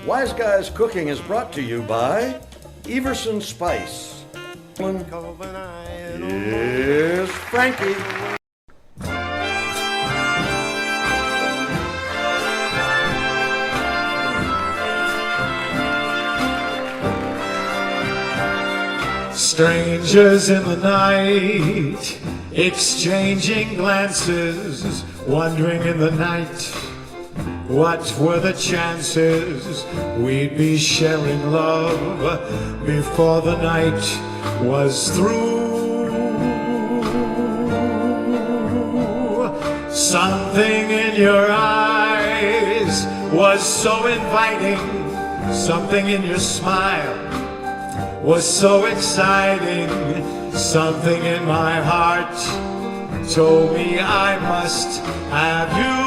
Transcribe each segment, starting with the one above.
Wise Guys Cooking is brought to you by Everson Spice. Here's Frankie. Strangers in the night, exchanging glances, wondering in the night, what were the chances we'd be sharing love before the night was through. Something in your eyes was so inviting, something in your smile was so exciting, something in my heart told me I must have you.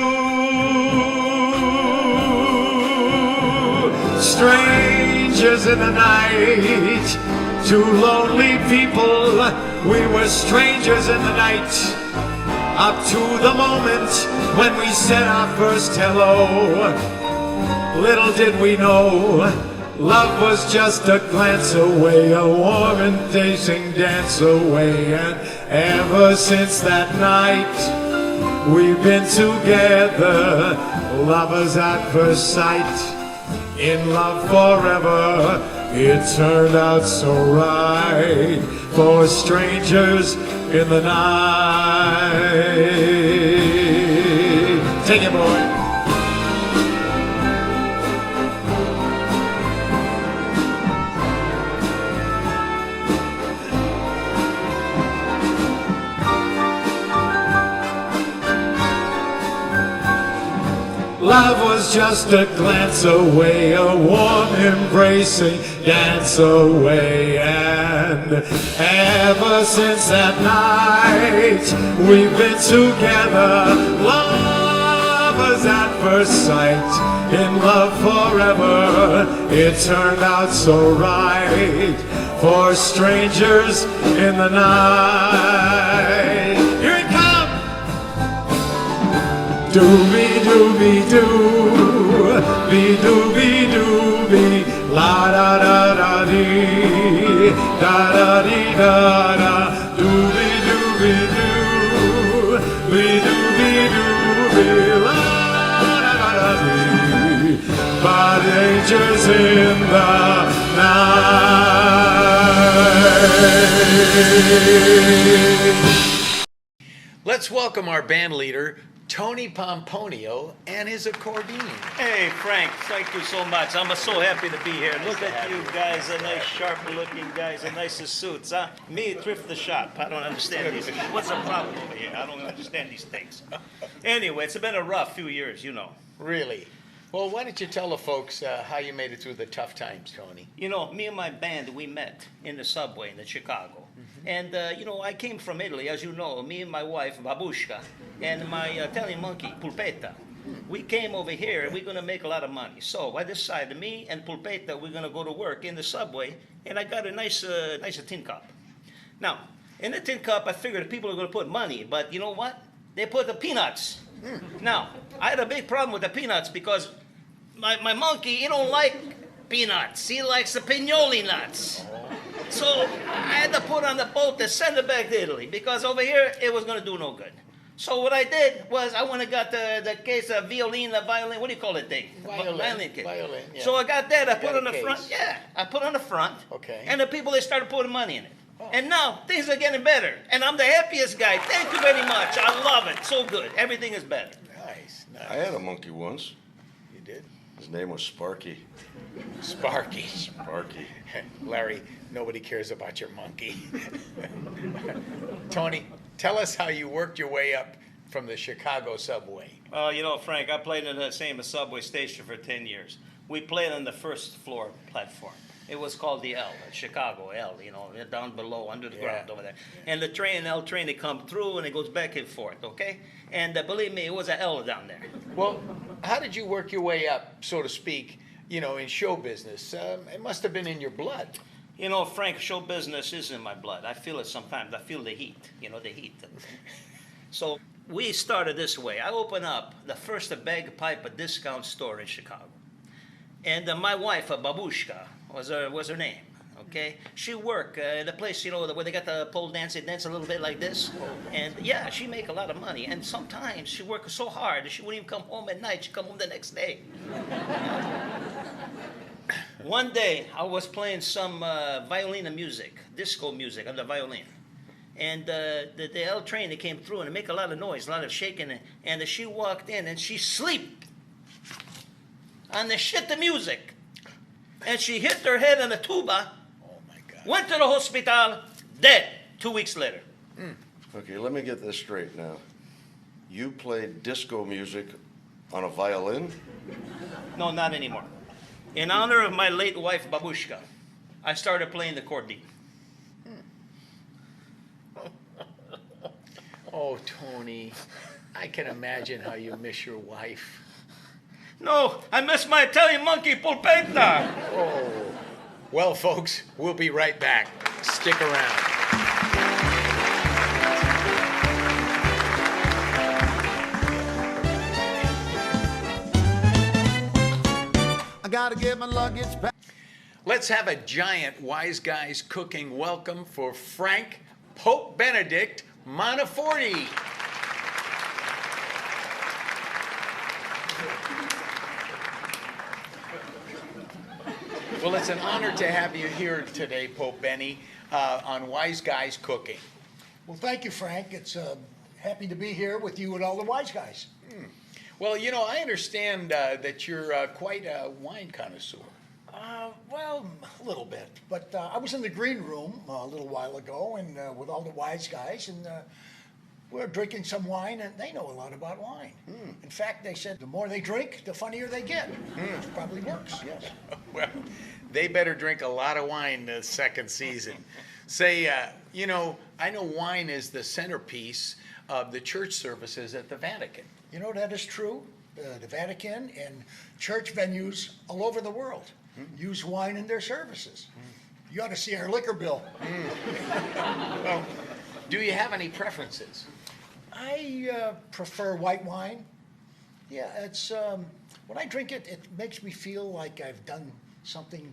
Strangers in the night, two lonely people, we were strangers in the night, up to the moment when we said our first hello. Little did we know, love was just a glance away, a warm enticing dance away. And ever since that night, we've been together, lovers at first sight, in love forever. It turned out so right for strangers in the night. Take it, boy. Love was just a glance away, a warm embracing dance away. And ever since that night, we've been together, lovers at first sight, in love forever. It turned out so right for strangers in the night. Doobie doobie doo, be doobie doobie, la da da da dee, da dee da da, doobie doobie doo, be doobie doobie, la da da da dee, but angels in the night. Let's welcome our band leader, Tony Pomponio, and his accordion. Hey, Frank, thank you so much. I'm so happy to be here. Look at you guys, a nice, sharp-looking guys, the nicest suits, huh? Me, thrift the shop. I don't understand these. What's the problem over here? I don't understand these things. Anyway, it's been a rough few years, you know. Really? Well, why don't you tell the folks how you made it through the tough times, Tony? You know, me and my band, we met in the subway in Chicago. And, you know, I came from Italy, as you know, me and my wife, Babushka, and my Italian monkey, Pulpetta. We came over here, and we're going to make a lot of money. So I decided, me and Pulpetta, we're going to go to work in the subway, and I got a nice tin cup. Now, in the tin cup, I figured people are going to put money, but you know what? They put the peanuts. Now, I had a big problem with the peanuts because my monkey, he don't like peanuts. He likes the pignoli nuts. So I had to put on the boat to send it back to Italy because over here it was going to do no good. So what I did was I went and got the case of violin, what do you call it thing? Violin case. Violin, yeah. So I got that, I put got on the a front. case. Yeah, I put on the front. Okay. And the people, they started putting money in it. And now things are getting better. And I'm the happiest guy. Thank you very much. I love it. So good. Everything is better. Nice, I had a monkey once. You did? His name was Sparky. Sparky. Sparky. Larry, nobody cares about your monkey. Tony, tell us how you worked your way up from the Chicago subway. You know, Frank, I played in the same subway station for 10 years. We played on the first floor platform. It was called the L, Chicago L, you know, down below, under the ground over there. And the train, L train, it comes through and it goes back and forth, okay? And believe me, it was an L down there. Well, how did you work your way up, so to speak, you know, in show business? It must have been in your blood. You know, Frank, show business is in my blood. I feel it sometimes. I feel the heat, you know, the heat. So we started this way. I opened up the first bagpipe discount store in Chicago. And my wife, Babushka, was her name. Okay, she work at a place, you know, where they got the pole dance. They dance a little bit like this, and yeah, she make a lot of money. And sometimes she work so hard she wouldn't even come home at night. She come home the next day. One day I was playing some violin music, disco music on the violin, and the L train that came through and it make a lot of noise, a lot of shaking, and she walked in and she sleep on the music, and she hit her head on the tuba. Went to the hospital, dead 2 weeks later. Okay, let me get this straight now. You played disco music on a violin? No, not anymore. In honor of my late wife, Babushka, I started playing the accordion. Oh, Tony, I can imagine how you miss your wife. No, I miss my Italian monkey, Polpetta. Oh. Well, folks, we'll be right back. Stick around. I gotta get my luggage back. Let's have a giant Wise Guys cooking welcome for Frank Pope Benedict Monteforti. Well, it's an honor to have you here today, Pope Benny, on Wise Guys Cooking. Well, thank you, Frank. It's happy to be here with you and all the wise guys. Well, you know, I understand that you're quite a wine connoisseur. Well, a little bit. But I was in the green room a little while ago and with all the wise guys, and we're drinking some wine, and they know a lot about wine. In fact, they said the more they drink, the funnier they get. Which probably works, yes. Well, they better drink a lot of wine this second season. Say, you know, I know wine is the centerpiece of the church services at the Vatican. You know, that is true. The Vatican and church venues all over the world use wine in their services. You ought to see our liquor bill. Well, do you have any preferences? I prefer white wine. Yeah, it's when I drink it, it makes me feel like I've done something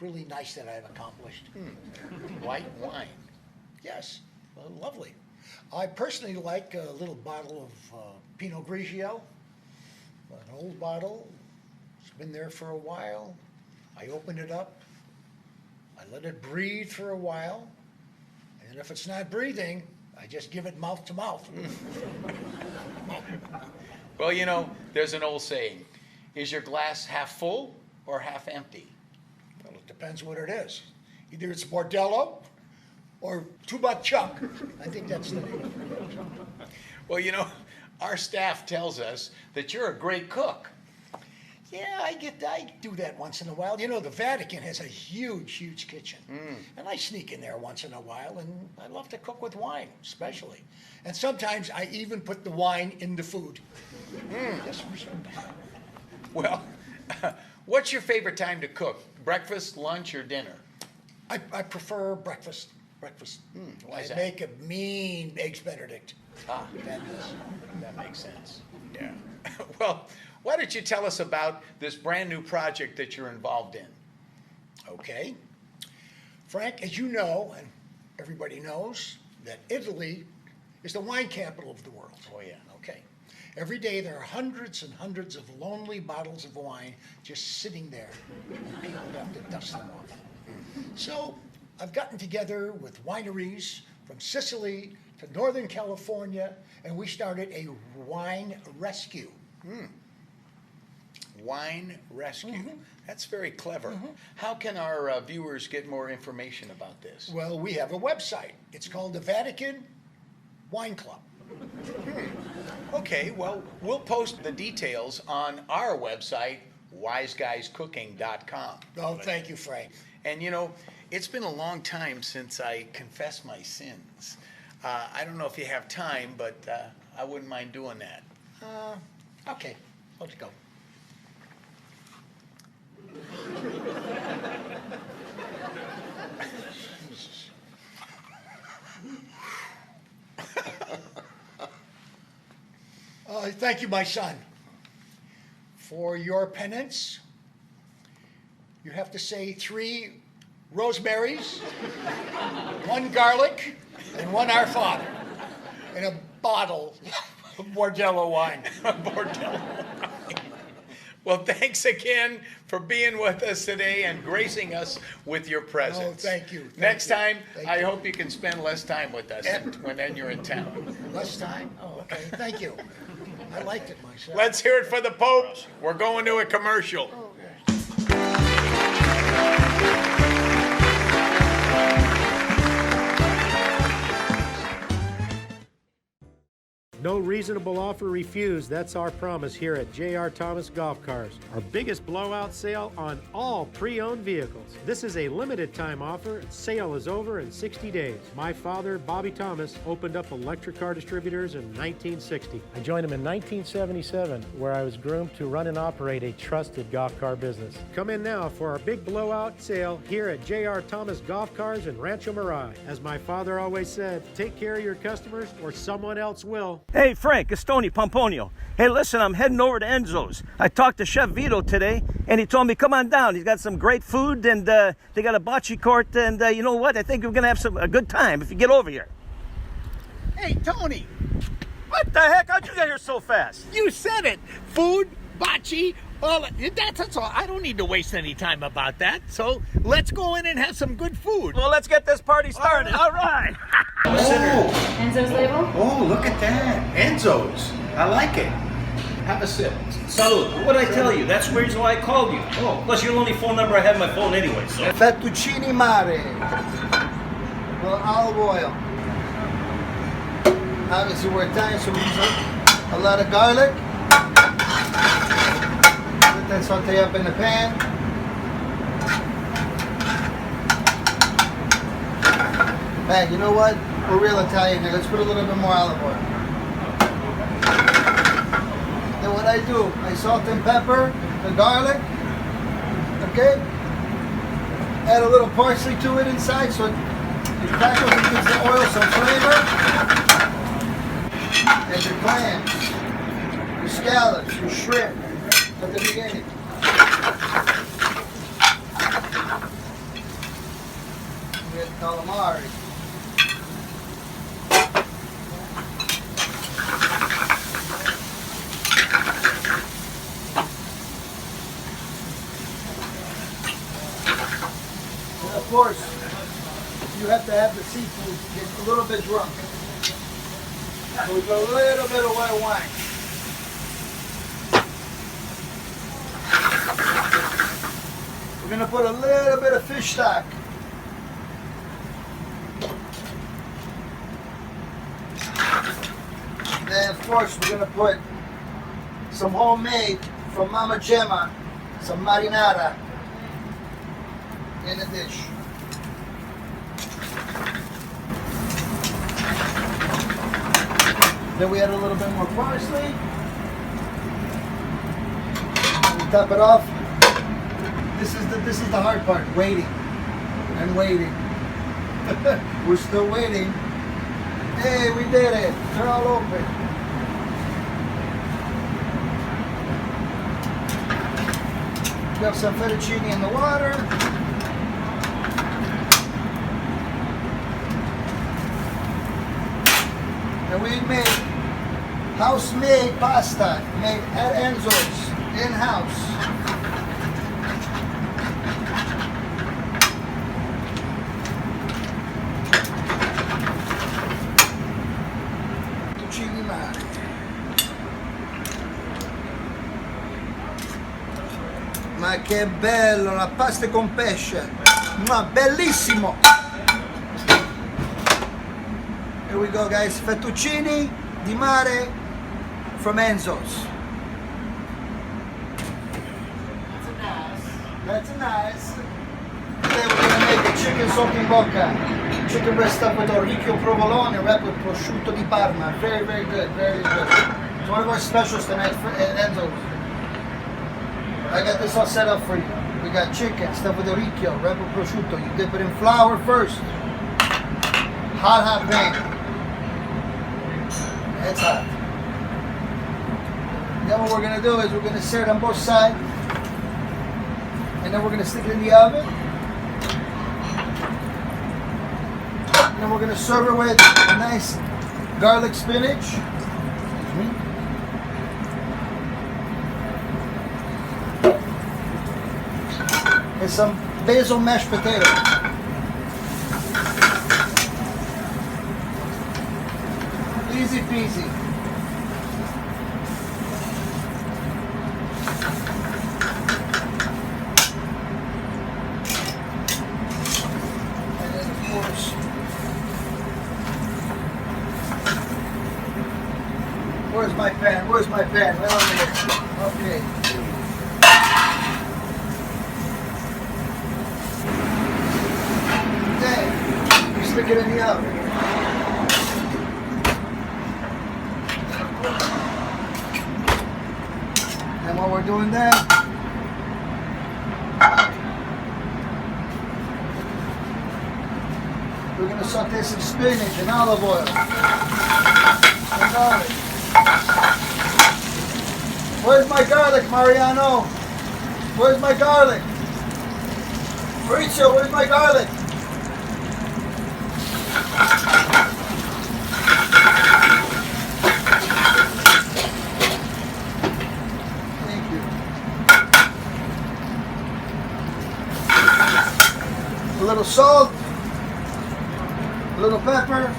really nice that I've accomplished. White wine. Yes, lovely. I personally like a little bottle of Pinot Grigio, an old bottle. It's been there for a while. I open it up. I let it breathe for a while. And if it's not breathing, I just give it mouth to mouth. Well, you know, there's an old saying, is your glass half full or half empty? Well, it depends what it is. Either it's Bordello or Tuba Chuck. I think that's the name. Well, you know, our staff tells us that you're a great cook. Yeah, I do that once in a while. You know, the Vatican has a huge kitchen. And I sneak in there once in a while, and I love to cook with wine, especially. And sometimes I even put the wine in the food. Yes, Well, what's your favorite time to cook? Breakfast, lunch, or dinner? I prefer breakfast. Breakfast. Why is I that? make a mean Eggs Benedict. That makes sense. Yeah. Well, why don't you tell us about this brand new project that you're involved in? Okay. Frank, as you know, and everybody knows, that Italy is the wine capital of the world. Oh, yeah. Okay. Every day there are hundreds and hundreds of lonely bottles of wine just sitting there, and people have to dust them off. So I've gotten together with wineries from Sicily to Northern California, and we started a wine rescue. Wine Rescue. That's very clever. How can our viewers get more information about this? Well, we have a website. It's called the Vatican Wine Club. Okay, well, we'll post the details on our website, wiseguyscooking.com. Oh, thank you, Frank. And you know, it's been a long time since I confessed my sins. I don't know if you have time, but I wouldn't mind doing that. Okay, let's go. Thank you, my son, for your penance. you have to say 3 rosemaries, 1 garlic, and 1 Our Father, and a bottle of Bordello wine. Bordello. Well, thanks again for being with us today and gracing us with your presence. Oh, thank you. Thank Next you. time, Thank I you. hope you can spend less time with us when you're in town. Less time? Oh, okay. Thank you. I liked it myself. Let's hear it for the Pope. We're going to a commercial. No reasonable offer refused. That's our promise here at J.R. Thomas Golf Cars. Our biggest blowout sale on all pre-owned vehicles. This is a limited time offer. Sale is over in 60 days. My father, Bobby Thomas, opened up electric car distributors in 1960. I joined him in 1977, where I was groomed to run and operate a trusted golf car business. Come in now for our big blowout sale here at J.R. Thomas Golf Cars in Rancho Marai. As my father always said, take care of your customers or someone else will. Hey, Frank, it's Tony Pomponio. Hey, listen, I'm heading over to Enzo's. I talked to Chef Vito today, and he told me, come on down. He's got some great food, and they got a bocce court, and you know what? I think we're going to have a good time if you get over here. Hey, Tony, What the heck? How'd you get here so fast? you said it. Food, bocce, that's all. I don't need to waste any time about that. So let's go in and have some good food. Well, let's get this party started. All right. Enzo's label? Oh, look at that. Enzo's. I like it. Have a sip. Salud. What'd I tell you? That's the reason why I called you. Oh, plus you're the only phone number I have on my phone anyway, so. Fettuccine mare. Well, olive oil. Obviously, we're Italian, so we use a lot of garlic. Let that saute up in the pan. Hey, you know what? We're real Italian here. Let's put a little bit more olive oil. Then what I do, I salt and pepper the garlic. Okay? Add a little parsley to it inside so it crackles and gives the oil some flavor. And your clams, your scallops, your shrimp at the beginning. We have calamari. And of course, you have to have the seafood to get a little bit drunk. So we put a little bit of white wine. We're gonna put a little bit of fish stock. Then of course we're gonna put some homemade from Mama Gemma, some marinara in the dish. Then we add a little bit more parsley. We top it off. This is the hard part, waiting and waiting. We're still waiting. Hey, we did it. They're all open. We have some fettuccine in the water. And we made house-made pasta made at Enzo's in-house. Fettuccine mare. Ma che bello, la pasta con pesce. Ma bellissimo. Here we go, guys. Fettuccine di mare from Enzo's. That's nice. Then we're gonna make a chicken saltimbocca. Chicken breast stuffed with orecchio provolone wrapped with prosciutto di Parma. Very, very good, very good. It's one of our specials tonight at Enzo's. I got this all set up for you. We got chicken stuffed with orecchio wrapped with prosciutto. You dip it in flour first. Hot pan. It's hot. Then what we're gonna do is we're gonna sear it on both sides. And then we're gonna stick it in the oven. And then we're gonna serve it with a nice garlic spinach. Excuse me. And some basil mashed potato. Easy peasy. And then of course, where's my pan? Where's my pan? Right over here. Okay. Then we stick it in the oven. And while we're doing that, we're going to saute some spinach and olive oil. And garlic. Where's my garlic, Mariano? Where's my garlic? Maurizio, where's my garlic? Thank you. A little salt, a little pepper.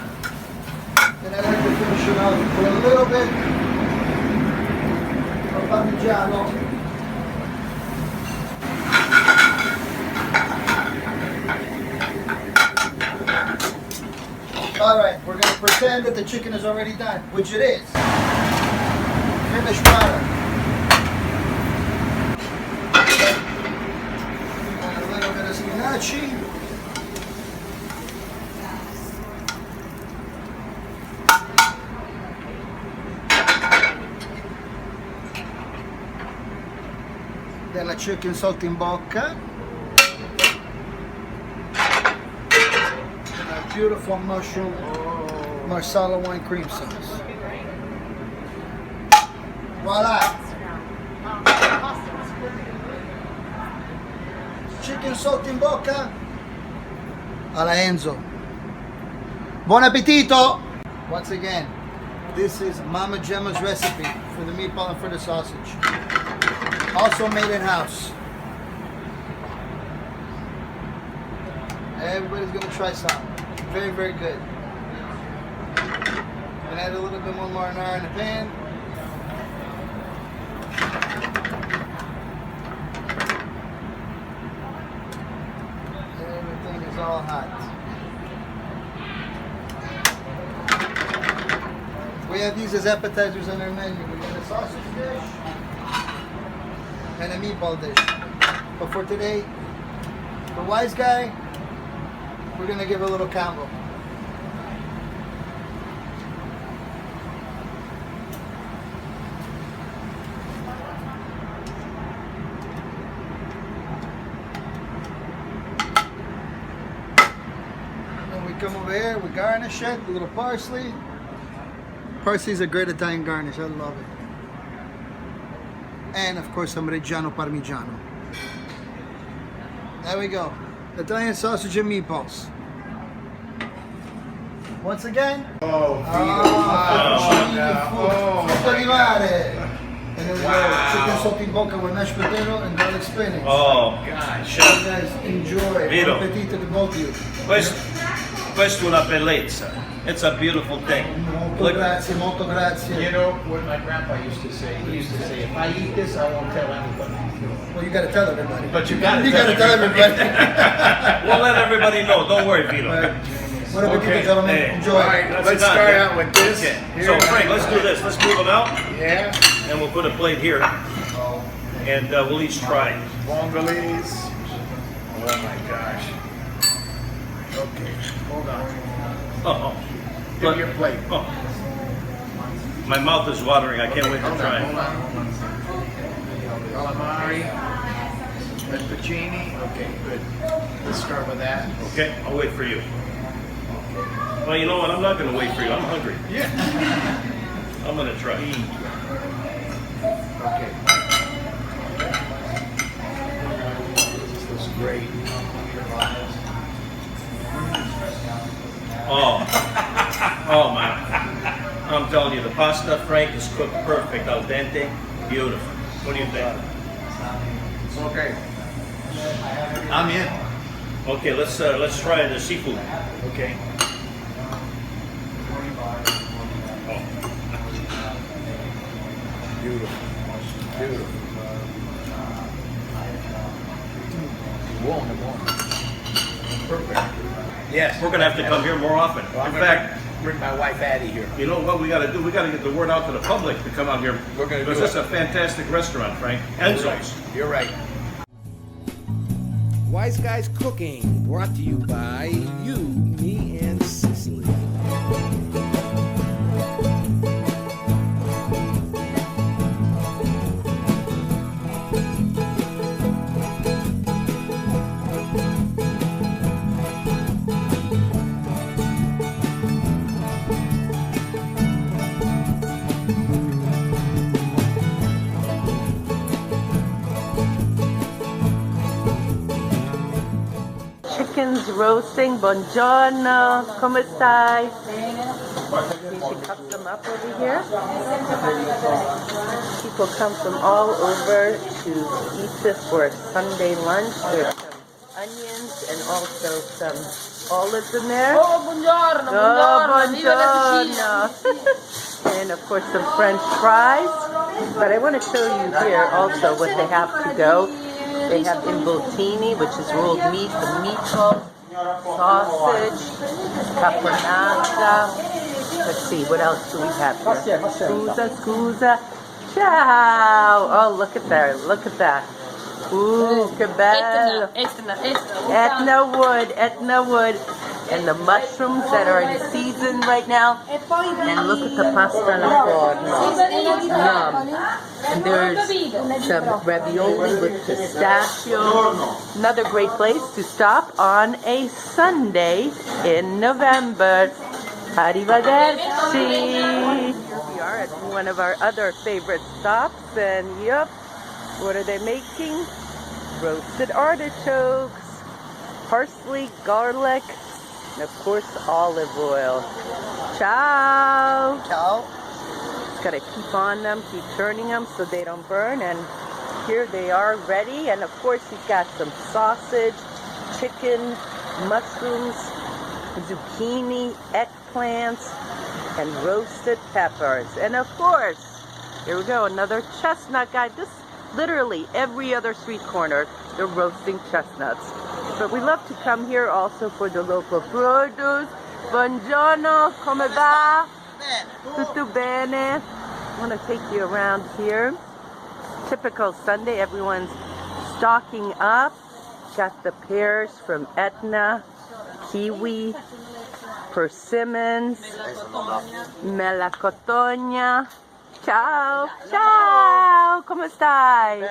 And I like to finish it off with a little bit of Parmigiano. Alright, we're going to pretend that the chicken is already done, which it is. Finished product. And a little bit of spinaci. Then la chicken saltimbocca. And a beautiful mushroom marsala wine cream sauce. Voila! Chicken saltimbocca alla Enzo. Buon appetito! Once again, this is Mama Gemma's recipe for the meatball and for the sausage. Also made in house. Everybody's gonna try some. Very, very good. And add a little bit more marinara in the pan. Everything is all hot. We have these as appetizers on our menu. We got a sausage dish and a meatball dish. But for today, the wise guy, we're gonna give a little combo. Then we come over here, we garnish it, a little parsley. Parsley is a great Italian garnish, I love it. And of course some Reggiano Parmigiano. There we go. Italian sausage and meatballs. Once again. Oh, Frutto di mare. And then we go chicken saltimbocca with mashed potato and garlic spinach. Oh, You chef, guys enjoy. Vito. Buon appetito to both of you. questa è una bellezza. It's a beautiful thing. Molto Look, grazie, molto grazie. You know what my grandpa used to say? He used to say, if I eat this, I won't tell anybody. Well, you gotta tell everybody. But you gotta You tell gotta tell everybody. we'll let everybody know. Don't worry, Vito. Buon appetito, gentlemen. Hey. Enjoy. All right, let's Sit down, start yeah. out with this. Okay. Here. So Frank, let's do this. Let's move them out, Yeah, and we'll put a plate here, and we'll each try. Bongolese. Oh my gosh. Okay, hold on. Oh, Give me your plate. oh. My mouth is watering. I can't wait to Hold try on, it. hold on. Calamari, fettuccine. Okay, good. Let's start with that. Okay, I'll wait for you. Well, you know what? I'm not going to wait for you. I'm hungry. Yeah. I'm going to try. Okay. This is great. Oh. Oh, man. I'm telling you, the pasta, Frank, is cooked perfect, al dente, beautiful. What do you think? It's okay. I'm in. Okay, let's try the seafood. Okay. Beautiful. Beautiful. Warm. Perfect. Yes. We're going to have to come here more often. Well, I'm In gonna fact, bring my wife Addie here. you know what we got to do? We got to get the word out to the public to come out here. We're gonna do because this is it. a fantastic restaurant, Frank. Enzo's. You're right. Wise Guys Cooking, brought to you by you, me, and Sicily. Chicken's roasting. Buongiorno. Come stai? You can cut them up over here. People come from all over to eat this for a Sunday lunch. There's some onions and also some olives in there. Oh, buongiorno, buongiorno. And of course some French fries. But I want to show you here also what they have to go. They have involtini, which is rolled meat, the meatballs, sausage, caponata. Let's see, what else do we have here? Scusa. Ciao! Oh, look at that, look at that. Ooh, che bello. Etna wood. And the mushrooms that are in season right now. And look at the pasta alla forno. Yum. And there's some ravioli with pistachio. Another great place to stop on a Sunday in November. Arrivederci. Here we are at one of our other favorite stops. And yep, what are they making? Roasted artichokes, parsley, garlic, and of course olive oil. Ciao. Ciao. Just gotta keep on them, keep turning them so they don't burn. And here they are ready. And of course you've got some sausage, chicken, mushrooms, zucchini, eggplants, and roasted peppers. And of course, here we go, another chestnut guy. This literally every other street corner, they're roasting chestnuts. But we love to come here also for the local produce. Buongiorno, come va? Tutto bene. I want to take you around here. Typical Sunday, everyone's stocking up. Got the pears from Etna, kiwi, persimmons, melocotona. Ciao, ciao, come stai?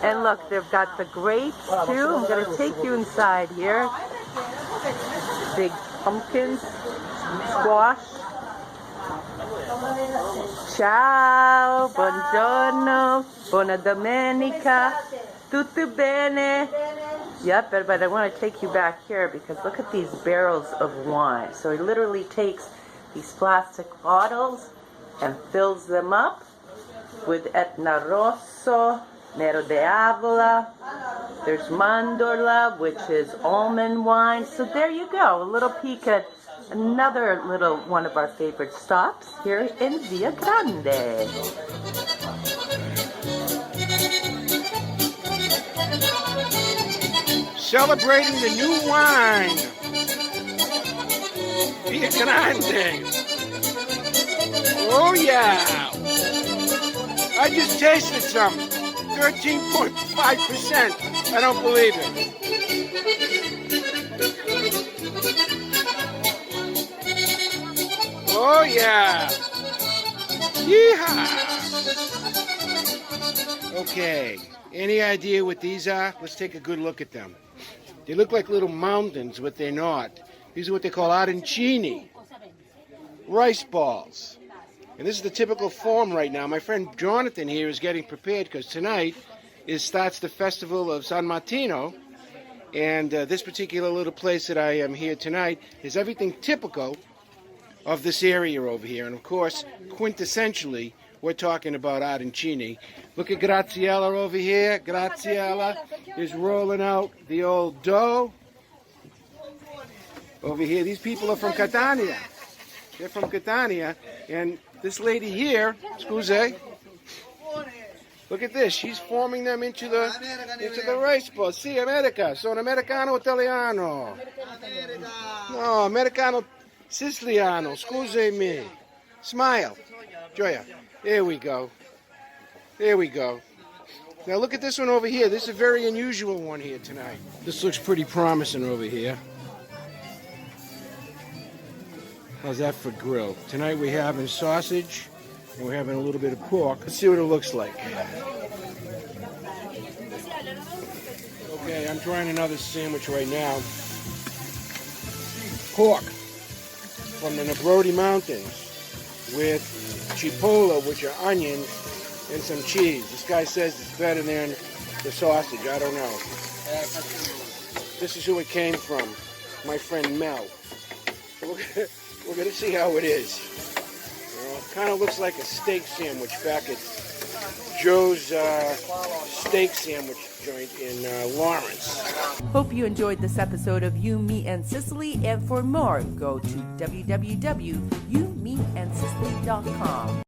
And look, they've got the grapes too. I'm going to take you inside here. Big pumpkins, squash. Ciao, buongiorno, buona domenica, tutto bene? Yep, but I want to take you back here because look at these barrels of wine. So he literally takes these plastic bottles and fills them up with Etna Rosso, Nero de Avola. There's Mandorla, which is almond wine. So there you go, a little peek at another little one of our favorite stops here in Via Grande. Celebrating the new wine. Via Grande. Oh yeah. I just tasted some. 13.5%. I don't believe it. Oh yeah. Yeehaw. Okay. Any idea what these are? Let's take a good look at them. They look like little mountains, but they're not. These are what they call arancini, rice balls. And this is the typical form right now. My friend Jonathan here is getting prepared because tonight starts the festival of San Martino. And this particular little place that I am here tonight is everything typical of this area over here. And of course, quintessentially, we're talking about arancini. Look at Graziella over here. Graziella is rolling out the old dough. Over here, these people are from Catania. They're from Catania. And this lady here, scusate, look at this. She's forming them into the rice balls. Si, America. Sono americano italiano. No, americano siciliano. Scusami. Smile. Gioia. There we go. There we go. Now look at this one over here. This is a very unusual one here tonight. This looks pretty promising over here. How's that for grill? Tonight we're having sausage and we're having a little bit of pork. Let's see what it looks like. Okay, I'm trying another sandwich right now. Pork from the Nebrodi Mountains with chipotle, which are onions, and some cheese. This guy says it's better than the sausage. I don't know. This is who it came from, my friend Mel. We're going to see how it is. It kind of looks like a steak sandwich back at Joe's steak sandwich joint in Lawrence. Hope you enjoyed this episode of You, Me, and Sicily. And for more, go to www.youmeandsicily.com.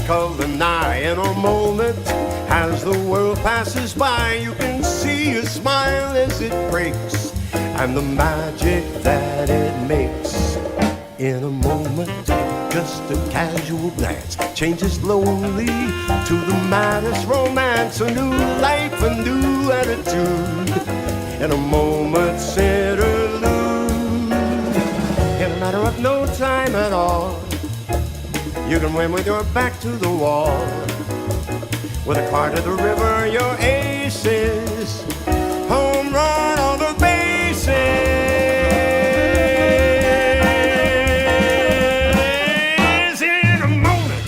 Of the night, in a moment, as the world passes by, you can see a smile as it breaks, and the magic that it makes. In a moment, just a casual glance changes slowly to the maddest romance, a new life, a new attitude, in a moment's interlude. In a matter of no time at all, you can win with your back to the wall. With a car to the river, your aces. Home run on the bases. In a moment,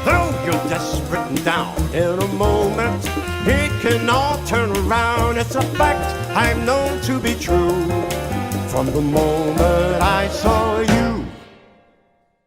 though you're desperate and down, in a moment, it can all turn around. It's a fact I've known to be true from the moment I saw you.